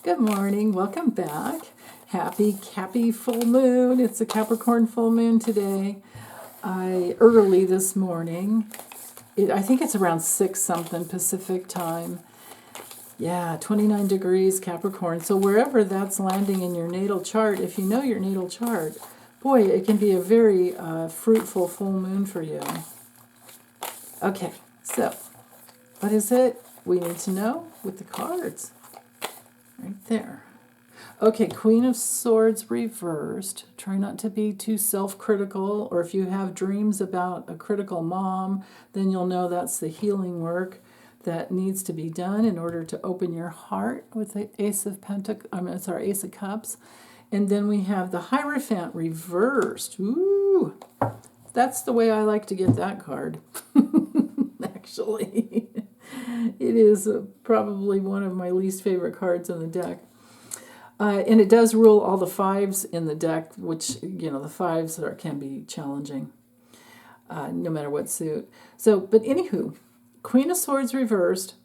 Good morning. Welcome back. Happy full moon. It's a Capricorn full moon today. Early this morning. I think it's around 6 something Pacific time. Yeah, 29 degrees Capricorn. So wherever that's landing in your natal chart, if you know your natal chart, boy, it can be a very fruitful full moon for you. Okay, so what is it we need to know with the cards? Right there. Okay, Queen of Swords reversed. Try not to be too self-critical, or if you have dreams about a critical mom, then you'll know that's the healing work that needs to be done in order to open your heart with the Ace of Cups. And then we have the Hierophant reversed. Ooh, that's the way I like to get that card, actually. It is probably one of my least favorite cards in the deck. And it does rule all the fives in the deck, which, the fives can be challenging, no matter what suit. So, but anywho, Queen of Swords reversed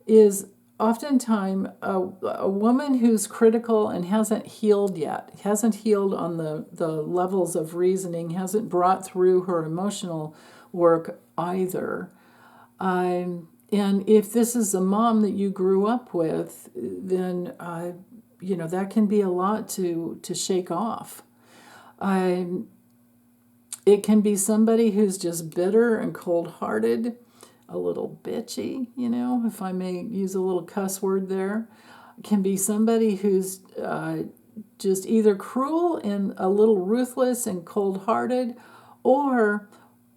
is oftentimes a woman who's critical and hasn't healed yet, hasn't healed on the levels of reasoning, hasn't brought through her emotional work either. And if this is a mom that you grew up with, then, that can be a lot to shake off. It can be somebody who's just bitter and cold-hearted, a little bitchy, if I may use a little cuss word there. It can be somebody who's just either cruel and a little ruthless and cold-hearted, or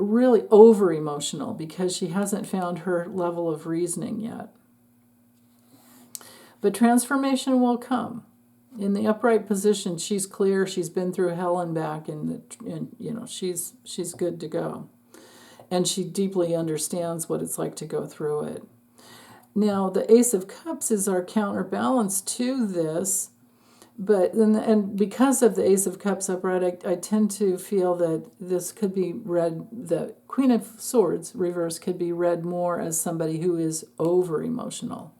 really over-emotional because she hasn't found her level of reasoning yet. But transformation will come. In the upright position, she's clear. She's been through hell and back, and she's good to go. And she deeply understands what it's like to go through it. Now, the Ace of Cups is our counterbalance to this. But and because of the Ace of Cups upright, I tend to feel that this could be read, the Queen of Swords reverse could be read more as somebody who is over-emotional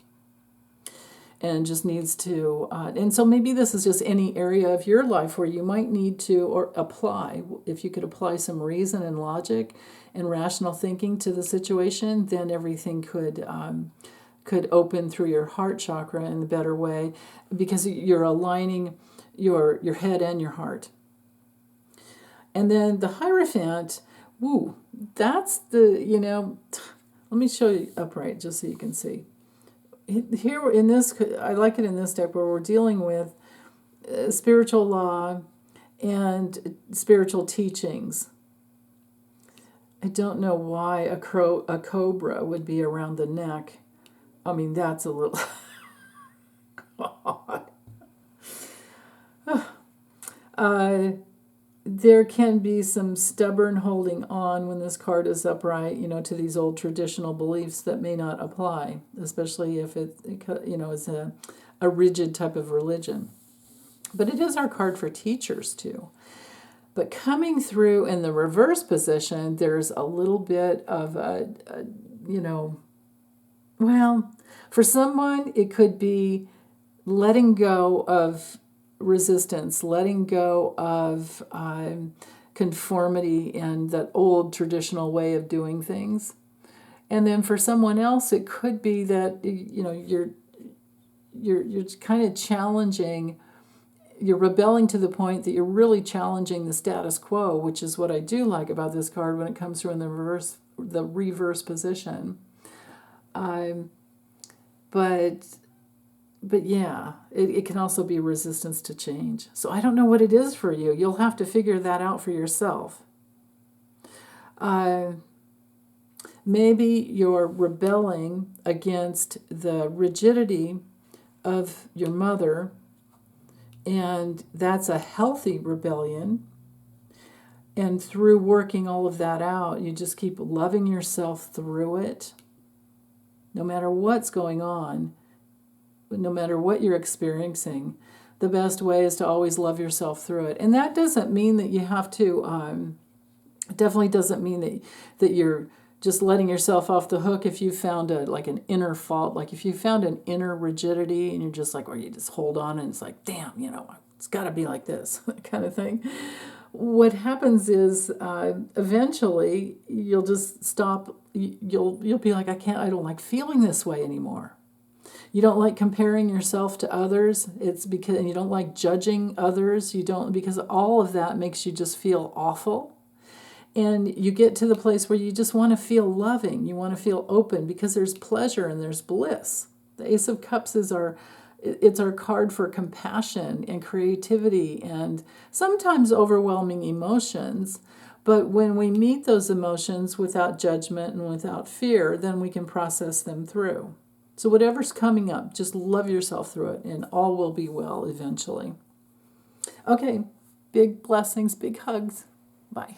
and just needs to, and so maybe this is just any area of your life where you might need to, or apply, if you could apply some reason and logic and rational thinking to the situation, then everything could open through your heart chakra in a better way, because you're aligning your head and your heart. And then the Hierophant, that's the, let me show you upright just so you can see. Here in this, I like it in this deck where we're dealing with spiritual law and spiritual teachings. I don't know why a cobra would be around the neck. I mean, that's a little... God. There can be some stubborn holding on when this card is upright, to these old traditional beliefs that may not apply, especially if it is a rigid type of religion. But it is our card for teachers, too. But coming through in the reverse position, there's a little bit of for someone, it could be letting go of resistance, letting go of conformity and that old traditional way of doing things. And then for someone else, it could be that you're kind of challenging, you're rebelling to the point that you're really challenging the status quo, which is what I do like about this card when it comes through in the reverse position. But yeah, it can also be resistance to change. So I don't know what it is for you. You'll have to figure that out for yourself. Maybe you're rebelling against the rigidity of your mother, and that's a healthy rebellion. And through working all of that out, you just keep loving yourself through it, no matter what's going on. No matter what you're experiencing, the best way is to always love yourself through it. And that doesn't mean that you have to, definitely doesn't mean that you're just letting yourself off the hook if you found an inner fault, like if you found an inner rigidity and you're just like, or you just hold on and it's like, damn, it's got to be like this kind of thing. What happens is eventually you'll just stop. You'll be like, I don't like feeling this way anymore. You don't like comparing yourself to others. It's because, and you don't like judging others. You don't, because all of that makes you just feel awful. And you get to the place where you just want to feel loving. You want to feel open because there's pleasure and there's bliss. The Ace of Cups is it's our card for compassion and creativity and sometimes overwhelming emotions. But when we meet those emotions without judgment and without fear, then we can process them through. So whatever's coming up, just love yourself through it and all will be well eventually. Okay, big blessings, big hugs. Bye.